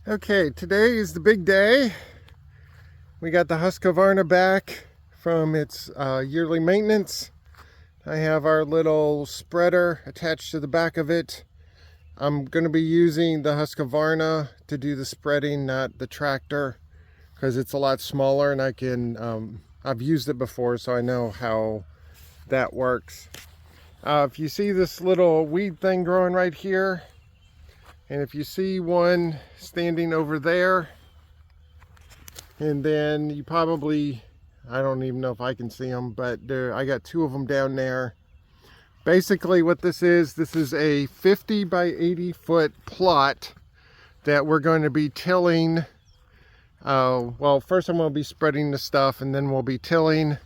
Okay, today is the big day. We got the Husqvarna back from its yearly maintenance. I have our little spreader attached to the back of it. I'm going to be using the Husqvarna to do the spreading, not the tractor, because it's a lot smaller and I've used it before, so I know how that works. If you see this little weed thing growing right here, and if you see one standing over there, and then you probably, I don't even know if I can see them, but I got two of them down there. Basically what this is a 50 by 80 foot plot that we're going to be tilling. Well, first I'm going to be spreading the stuff, and then we'll be tilling,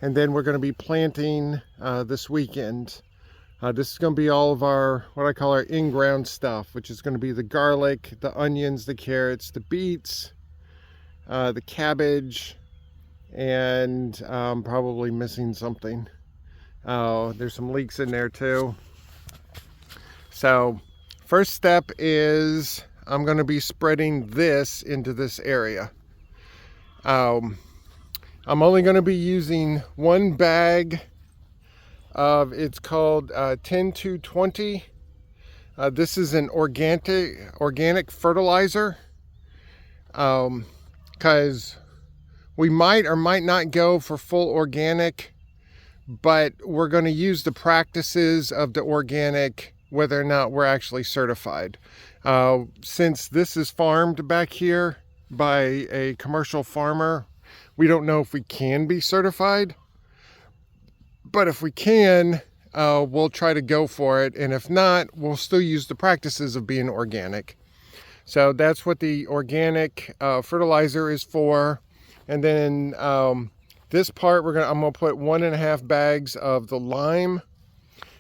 and then we're going to be planting this weekend. This is going to be all of our, what I call our in-ground stuff, which is going to be the garlic, the onions, the carrots, the beets, the cabbage, and probably missing something. There's some leeks in there too. So first step is I'm going to be spreading this into this area. I'm only going to be using one bag of, it's called 10-20. This is an organic fertilizer, because we might or might not go for full organic, but we're going to use the practices of the organic whether or not we're actually certified. Since this is farmed back here by a commercial farmer, we don't know if we can be certified, but if we can, we'll try to go for it, and if not, we'll still use the practices of being organic. So that's what the organic fertilizer is for. And then this part, I'm gonna put 1.5 bags of the lime,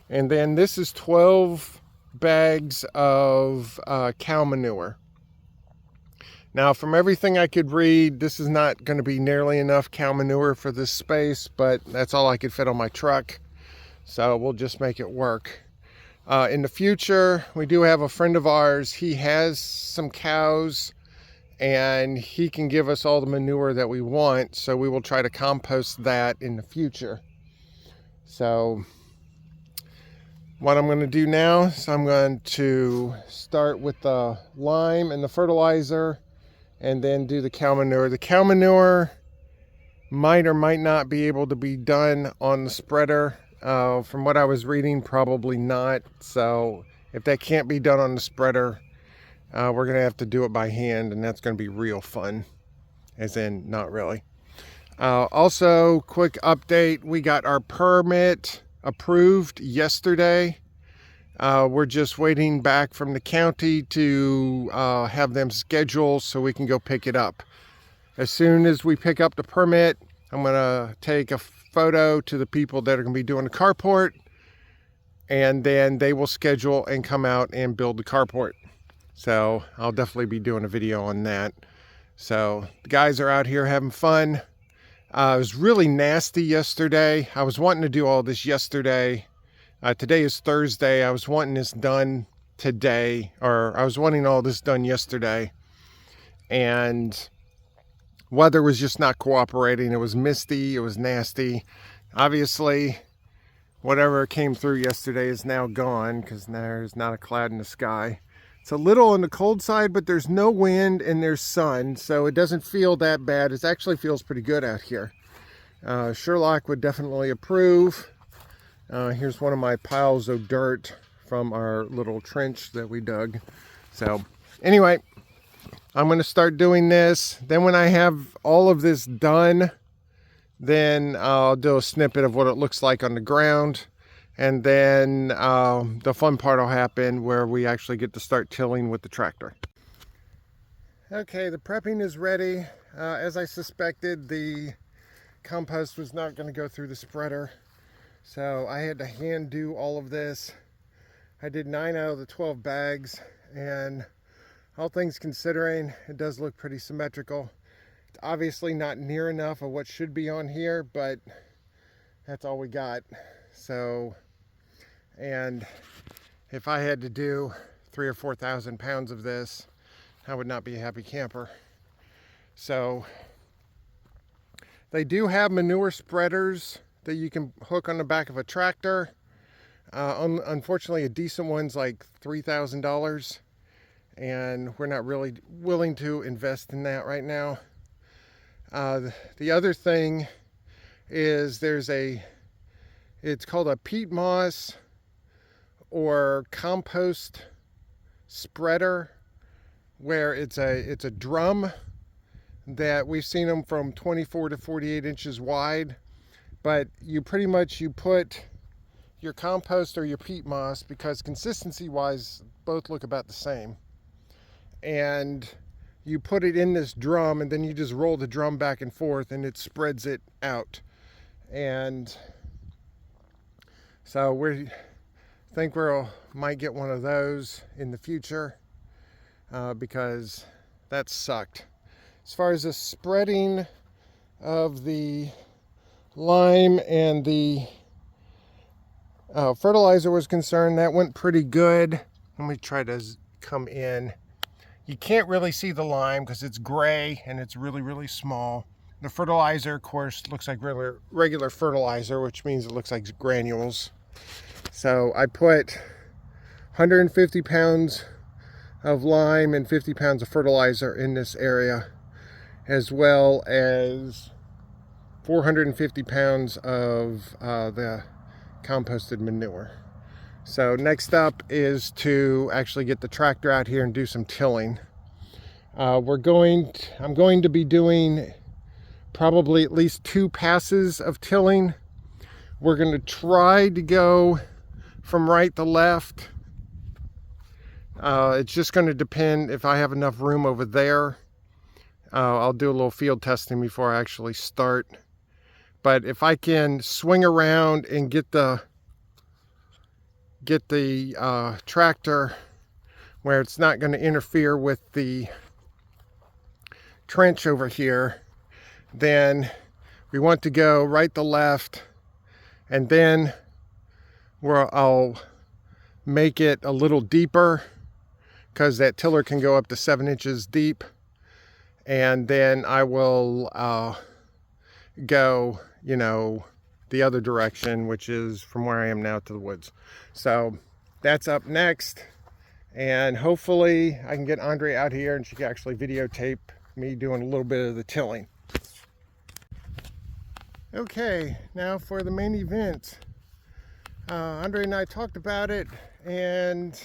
and then this is 12 bags of cow manure. Now, from everything I could read, this is not going to be nearly enough cow manure for this space, but that's all I could fit on my truck, so we'll just make it work. In the future, we do have a friend of ours. He has some cows, and he can give us all the manure that we want, so we will try to compost that in the future. So what I'm going to do now is I'm going to start with the lime and the fertilizer, and then do the cow manure. The cow manure might or might not be able to be done on the spreader. From what I was reading, probably not. So if that can't be done on the spreader, we're going to have to do it by hand, and that's going to be real fun. As in, not really. Also, quick update. We got our permit approved yesterday. We're just waiting back from the county to have them schedule so we can go pick it up. As soon as we pick up the permit, I'm going to take a photo to the people that are going to be doing the carport, and then they will schedule and come out and build the carport. So I'll definitely be doing a video on that. So the guys are out here having fun. It was really nasty yesterday. I was wanting to do all this yesterday. Today is Thursday. I was wanting this done today, or I was wanting all this done yesterday, and weather was just not cooperating. It was misty, it was nasty. Obviously, whatever came through yesterday is now gone, because there's not a cloud in the sky. It's a little on the cold side, but there's no wind and there's sun, so it doesn't feel that bad. It actually feels pretty good out here. Sherlock would definitely approve. Here's one of my piles of dirt from our little trench that we dug. So anyway, I'm going to start doing this. Then when I have all of this done, then I'll do a snippet of what it looks like on the ground. And then the fun part will happen where we actually get to start tilling with the tractor. Okay, the prepping is ready. As I suspected, the compost was not going to go through the spreader, so I had to hand do all of this. I did 9 out of the 12 bags, and all things considering, it does look pretty symmetrical. It's obviously not near enough of what should be on here, but that's all we got. So, and if I had to do 3,000 or 4,000 pounds of this, I would not be a happy camper. So they do have manure spreaders that you can hook on the back of a tractor. Unfortunately, a decent one's like $3,000, and we're not really willing to invest in that right now. The other thing is it's called a peat moss or compost spreader, where it's a drum that we've seen them from 24 to 48 inches wide, but you put your compost or your peat moss, because consistency wise both look about the same, and you put it in this drum, and then you just roll the drum back and forth and it spreads it out. And so we think might get one of those in the future, because that sucked. As far as the spreading of the lime and the fertilizer was concerned, that went pretty good. Let me try to come in. You can't really see the lime because it's gray and it's really, really small. The fertilizer, of course, looks like regular fertilizer, which means it looks like granules. So I put 150 pounds of lime and 50 pounds of fertilizer in this area, as well as 450 pounds of the composted manure. So next up is to actually get the tractor out here and do some tilling. I'm going to be doing probably at least 2 passes of tilling. We're going to try to go from right to left. It's just going to depend if I have enough room over there. I'll do a little field testing before I actually start. But if I can swing around and get the tractor where it's not going to interfere with the trench over here, then we want to go right to left, and then I'll make it a little deeper, because that tiller can go up to 7 inches deep, and then I will go, the other direction, which is from where I am now to the woods. So that's up next, and hopefully I can get Andre out here and she can actually videotape me doing a little bit of the tilling. Okay, now for the main event. Andre and I talked about it, and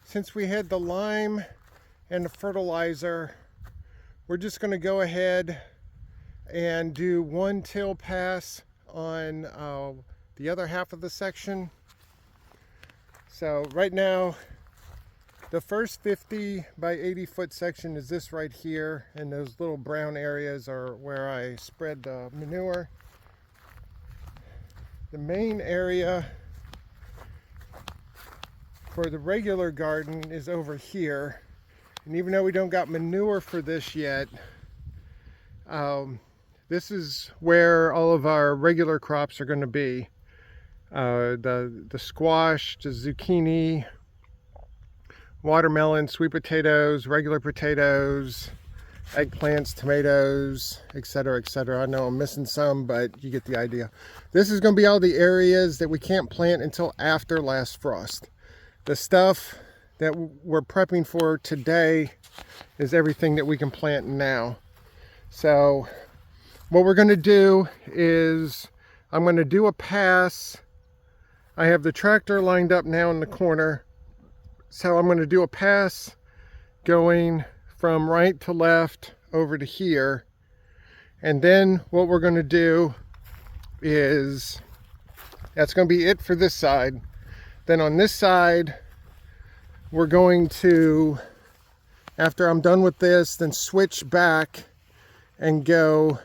since we had the lime and the fertilizer, we're just going to go ahead and do 1 till pass on the other half of the section. So right now, the first 50 by 80 foot section is this right here, and those little brown areas are where I spread the manure. The main area for the regular garden is over here, and even though we don't got manure for this yet, this is where all of our regular crops are going to be. The squash, the zucchini, watermelon, sweet potatoes, regular potatoes, eggplants, tomatoes, etc., etc. I know I'm missing some, but you get the idea. This is going to be all the areas that we can't plant until after last frost. The stuff that we're prepping for today is everything that we can plant now. So what we're going to do is I'm going to do a pass. I have the tractor lined up now in the corner. So I'm going to do a pass going from right to left over to here. And then what we're going to do is, that's going to be it for this side. Then on this side, we're going to, after I'm done with this, then switch back and go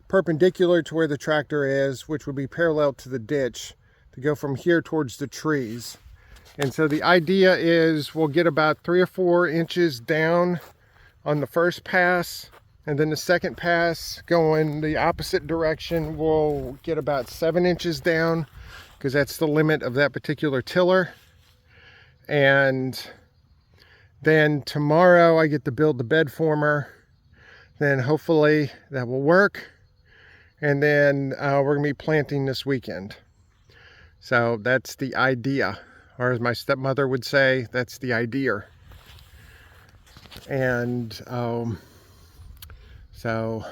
perpendicular to where the tractor is, which would be parallel to the ditch, to go from here towards the trees. And so the idea is we'll get about 3 or 4 inches down on the first pass, and then the second pass going the opposite direction, we'll get about 7 inches down, because that's the limit of that particular tiller. And Then tomorrow I get to build the bed former. Then hopefully that will work. And then we're gonna be planting this weekend. So that's the idea, or as my stepmother would say, that's the idea. And so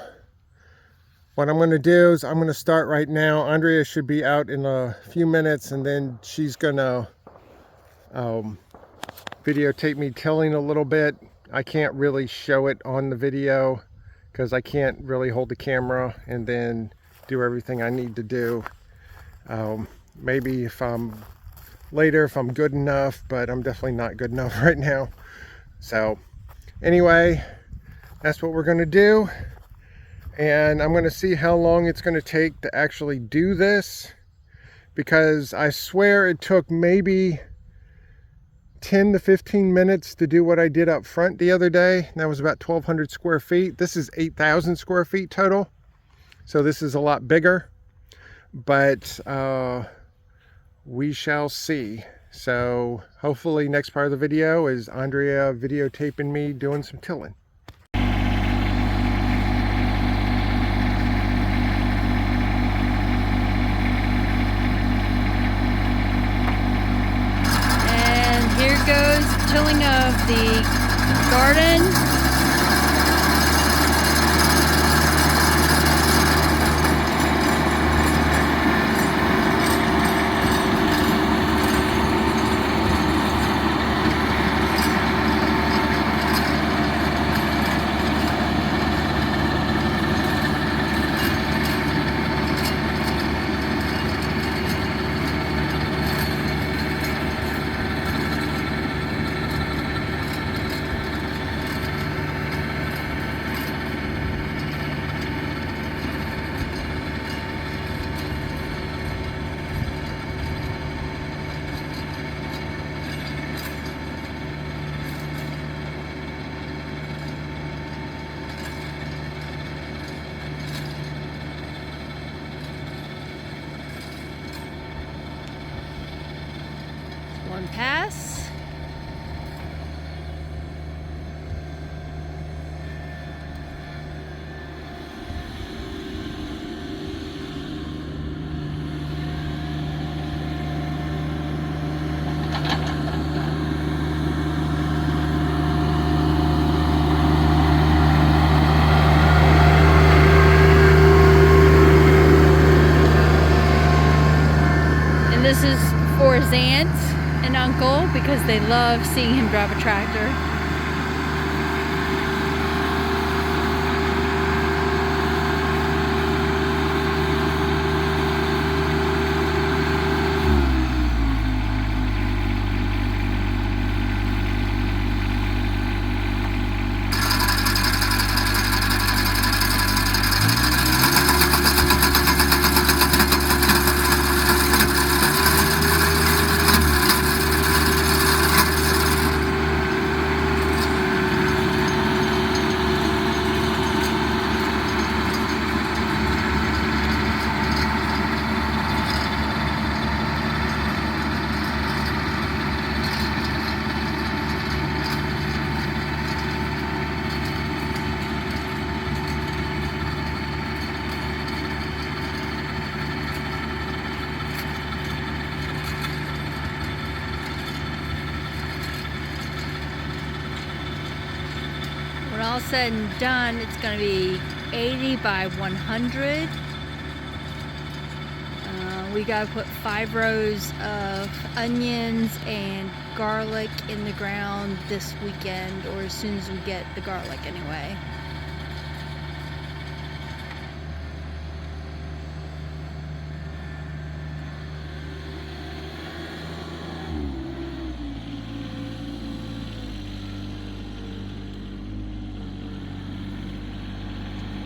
what I'm going to do is I'm going to start right now. Andrea should be out in a few minutes, and then she's going to videotape me tilling a little bit. I can't really show it on the video because I can't really hold the camera and then do everything I need to do. Maybe if I'm later, if I'm good enough, but I'm definitely not good enough right now. So anyway, that's what we're going to do. And I'm going to see how long it's going to take to actually do this, because I swear it took maybe 10 to 15 minutes to do what I did up front the other day. That was about 1,200 square feet. This is 8,000 square feet total. So this is a lot bigger, but we shall see. So hopefully next part of the video is Andrea videotaping me doing some tilling. And here goes tilling of the garden. One pass. And this is for his aunt and uncle because they love seeing him drive a tractor. When all said and done, it's going to be 80 by 100. We got to put 5 rows of onions and garlic in the ground this weekend, or as soon as we get the garlic anyway.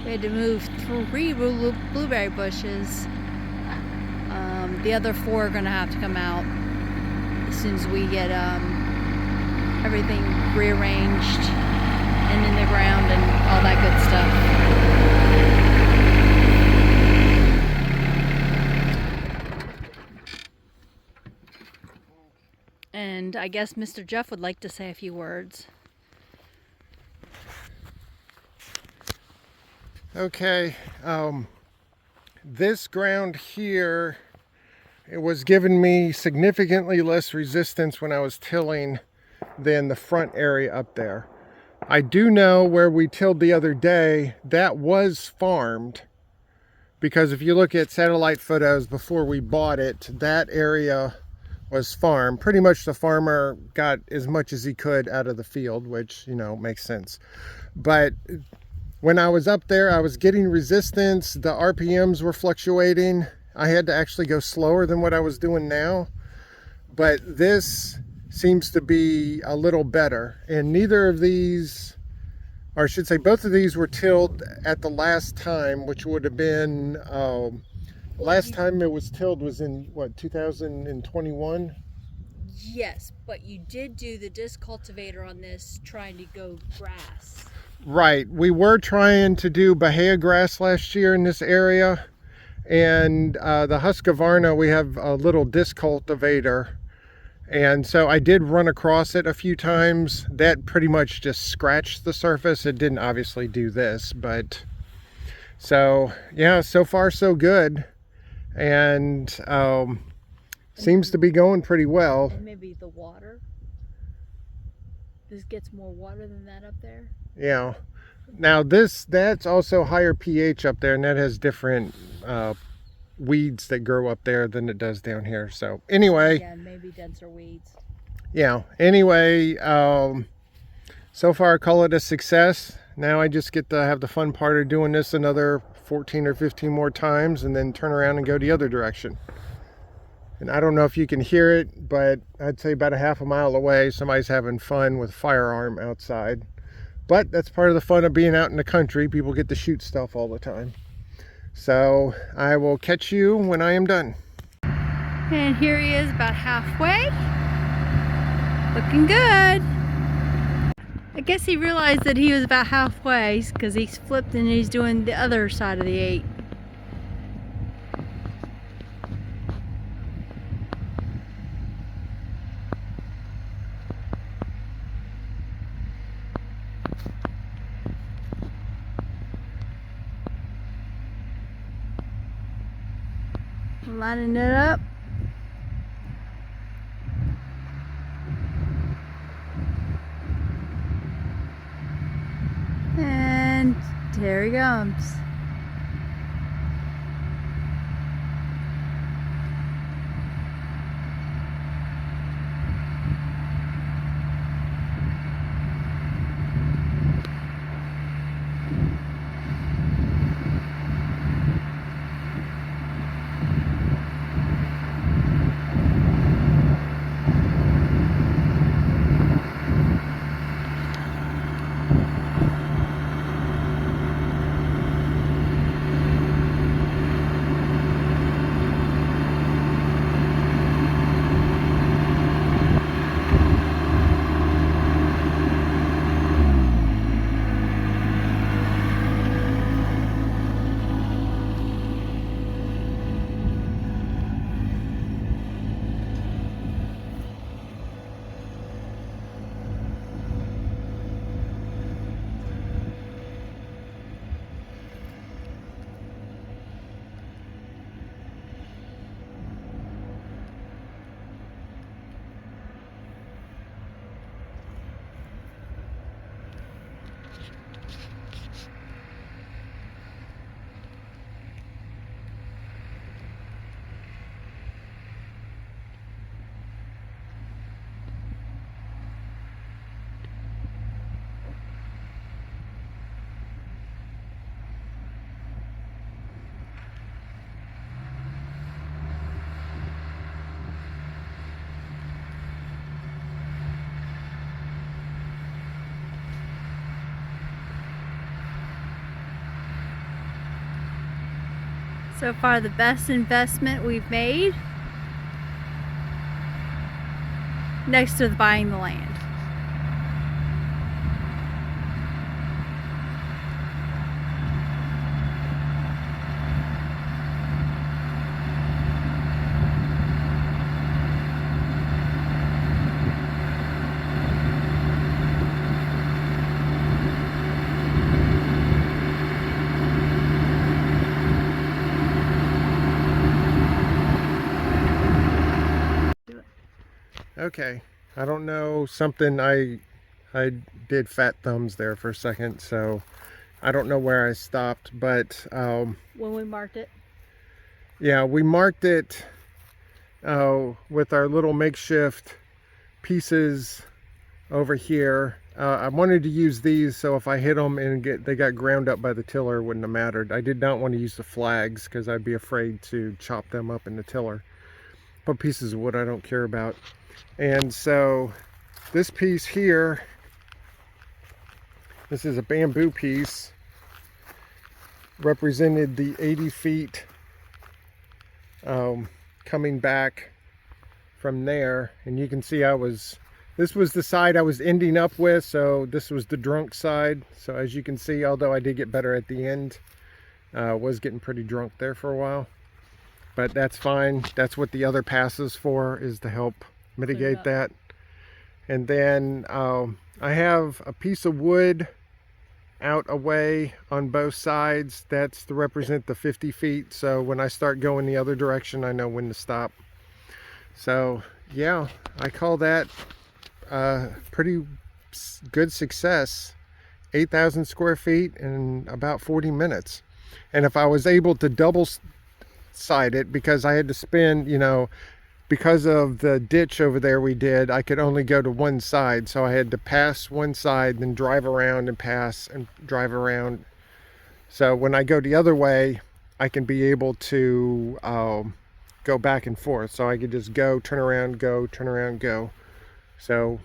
We had to move 3 blueberry bushes. The other 4 are going to have to come out as soon as we get everything rearranged and in the ground and all that good stuff. And And I guess Mr. Jeff would like to say a few words. Okay, this ground here, it was giving me significantly less resistance when I was tilling than the front area up there. I do know where we tilled the other day, that was farmed, because if you look at satellite photos before we bought it, that area was farmed. Pretty much the farmer got as much as he could out of the field, which, you know, makes sense. But when I was up there, I was getting resistance. The RPMs were fluctuating. I had to actually go slower than what I was doing now. But this seems to be a little better. And neither of these, or I should say both of these, were tilled at the last time, which would have been, last time it was tilled was in, what, 2021? Yes, but you did do the disc cultivator on this trying to go grass. Right, we were trying to do Bahia grass last year in this area, and the Husqvarna, we have a little disc cultivator, and so I did run across it a few times. That pretty much just scratched the surface. It didn't obviously do this, but so yeah, so far so good, and seems to be going pretty well. And maybe the water. This gets more water than that up there. Yeah. Now that's also higher pH up there, and that has different weeds that grow up there than it does down here. So anyway, Yeah, maybe denser weeds. yeah. Anyway, so far I call it a success. Now I just get to have the fun part of doing this another 14 or 15 more times, and then turn around and go the other direction. And I don't know if you can hear it, but I'd say about a half a mile away, somebody's having fun with a firearm outside. But that's part of the fun of being out in the country. People get to shoot stuff all the time. So I will catch you when I am done. And here he is about halfway. Looking good. I guess he realized that he was about halfway because he's flipped and he's doing the other side of the 8. Lining it up. And there he comes. So far the best investment we've made next to buying the land. Okay. I don't know, something I did fat thumbs there for a second, so I don't know where I stopped, but When we marked it. yeah, we marked it with our little makeshift pieces over here. I wanted to use these so if I hit them and they got ground up by the tiller, it wouldn't have mattered. I did not want to use the flags because I'd be afraid to chop them up in the tiller. But pieces of wood I don't care about. And so this piece here, this is a bamboo piece, represented the 80 feet coming back from there. And you can see this was the side I was ending up with, so this was the drunk side. So as you can see, although I did get better at the end, was getting pretty drunk there for a while. But that's fine. That's what the other pass is for, is to help mitigate that. And then I have a piece of wood out away on both sides. That's to represent the 50 feet. So when I start going the other direction, I know when to stop. So yeah, I call that pretty good success. 8,000 square feet in about 40 minutes. And if I was able to double side it, because I had to spend, you know, because of the ditch over there we did, I could only go to one side. So I had to pass one side, then drive around and pass and drive around. So when I go the other way, I can be able to go back and forth. So I could just go, turn around, go, turn around, go. So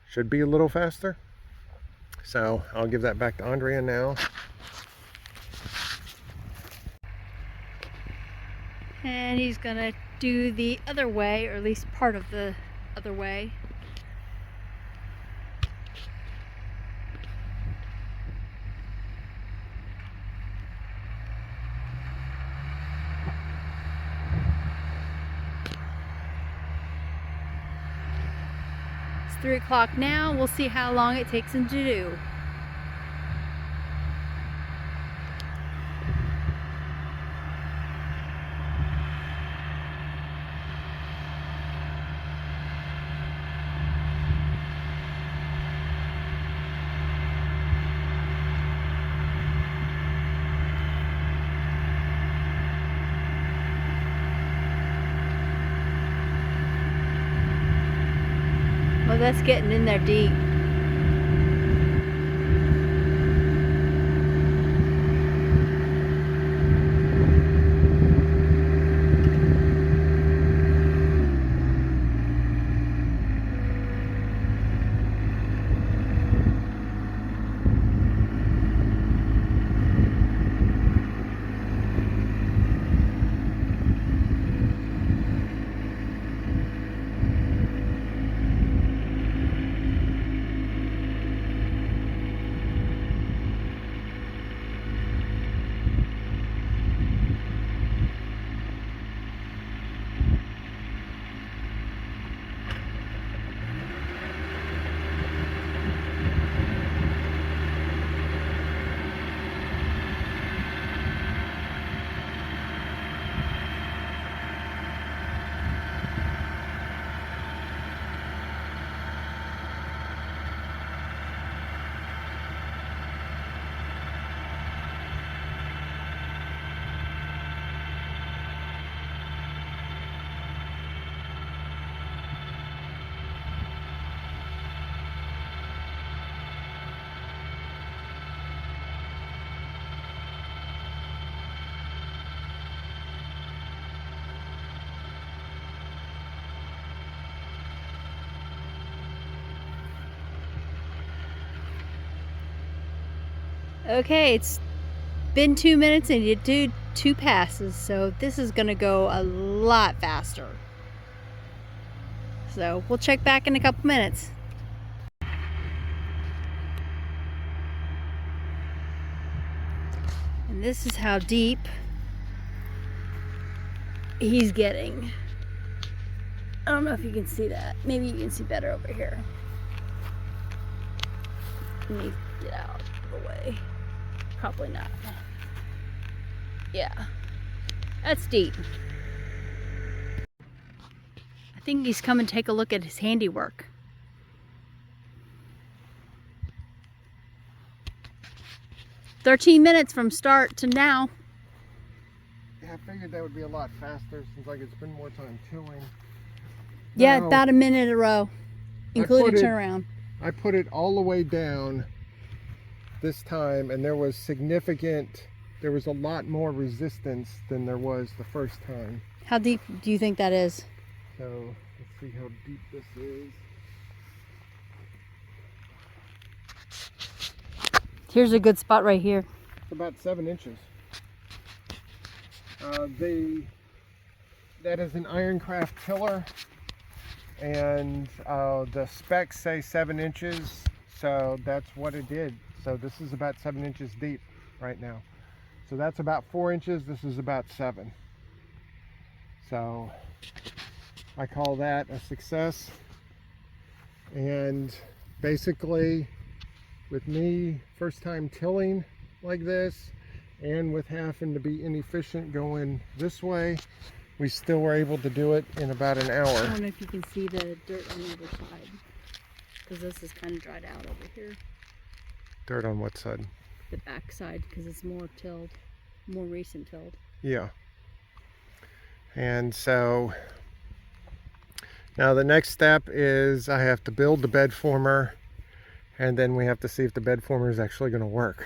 should be a little faster. So I'll give that back to Andrea now. And he's gonna do the other way, or at least part of the other way. It's 3 o'clock now. We'll see how long it takes him to do. Well, that's getting in there deep. Okay, it's been 2 minutes and you do 2 passes, so this is gonna go a lot faster. So we'll check back in a couple minutes. And this is how deep he's getting. I don't know if you can see that. Maybe you can see better over here. Let me get out of the way. Probably not. Yeah, that's deep. I think he's come and take a look at his handiwork. "13 minutes from start to now." Yeah, I figured that would be a lot faster since I could spend more time tilling. Yeah, Now, about a minute a row, including turnaround. I put it all the way down this time, and there was a lot more resistance than there was the first time. How deep do you think that is? So let's see how deep this is. Here's a good spot right here. It's about 7 inches. That is an Ironcraft tiller, and the specs say 7 inches, so that's what it did. So this is about 7 inches deep right now. So that's about 4 inches. This is about 7. So I call that a success. And basically, with me first time tilling like this, and with having to be inefficient going this way, we still were able to do it in about an hour. I don't know if you can see the dirt on the other side, because this is kind of dried out over here. Dirt on what side? The back side, because it's more tilled, more recent tilled. Yeah. And so now the next step is I have to build the bed former, and then we have to see if the bed former is actually going to work.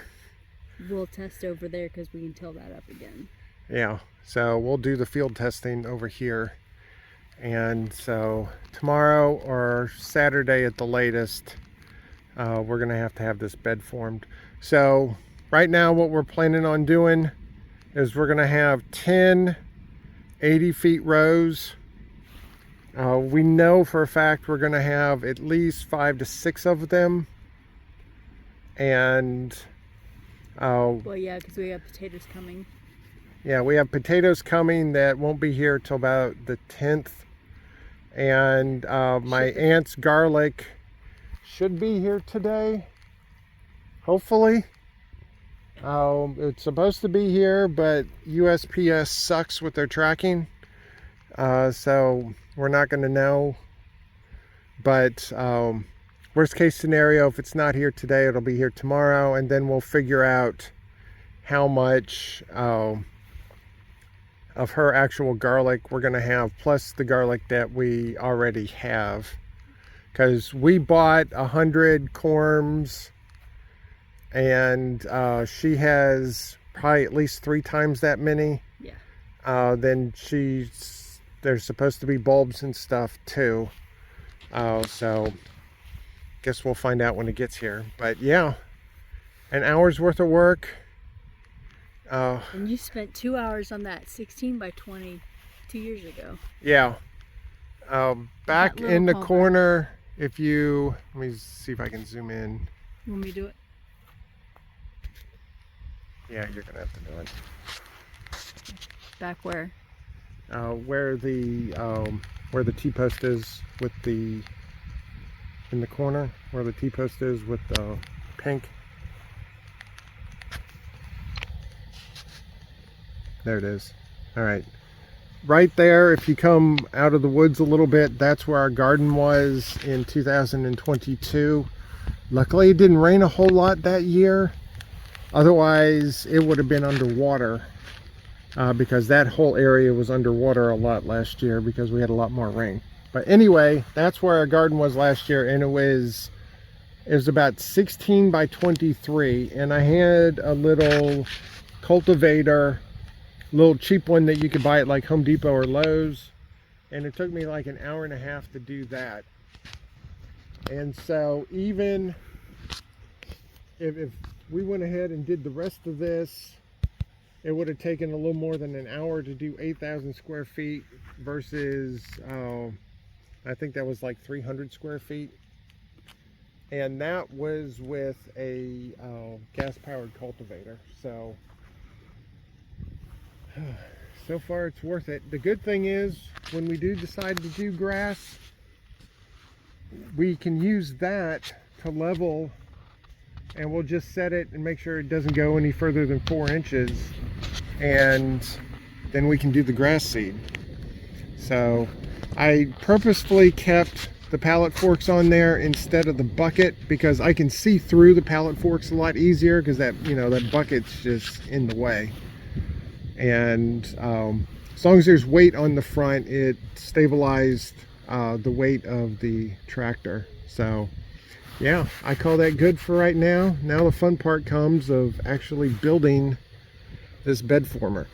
We'll test over there because we can till that up again. Yeah, so we'll do the field testing over here. And so tomorrow or Saturday at the latest, we're going to have this bed formed. So right now what we're planning on doing is we're going to have 10 80 feet rows. We know for a fact we're going to have at least 5 to 6 of them. And well, yeah, because we have potatoes coming. Yeah, we have potatoes coming that won't be here till about the 10th. And my aunt's garlic should be here today, hopefully. It's supposed to be here, but USPS sucks with their tracking. So we're not going to know. But worst case scenario, if it's not here today, it'll be here tomorrow, and then we'll figure out how much of her actual garlic we're going to have, plus the garlic that we already have, because we bought 100 corms, and she has probably at least 3 times that many. Yeah. Then there's supposed to be bulbs and stuff too. So guess we'll find out when it gets here. But yeah, an hour's worth of work. And you spent 2 hours on that 16 by 20 2 years ago. Yeah. Back in the corner, let me see if I can zoom in. You want me to do it? Yeah, you're gonna have to do it. Back where? Where the T-post is in the corner, where the T-post is with the pink. There it is. All right. Right there, if you come out of the woods a little bit, that's where our garden was in 2022. Luckily, it didn't rain a whole lot that year. Otherwise, it would have been underwater because that whole area was underwater a lot last year because we had a lot more rain. But anyway, that's where our garden was last year, and it was about 16 by 23, and I had a little cultivator, little cheap one that you could buy at like Home Depot or Lowe's, and it took me like an hour and a half to do that. And so even if we went ahead and did the rest of this, it would have taken a little more than an hour to do 8,000 square feet versus I think that was like 300 square feet, and that was with a gas-powered cultivator. So far it's worth it. The good thing is, when we do decide to do grass, we can use that to level, and we'll just set it and make sure it doesn't go any further than 4 inches, and then we can do the grass seed. So I purposefully kept the pallet forks on there instead of the bucket because I can see through the pallet forks a lot easier because that, you know, that bucket's just in the way. And as long as there's weight on the front, it stabilized the weight of the tractor. So yeah, I call that good for right now. Now the fun part comes of actually building this bed former.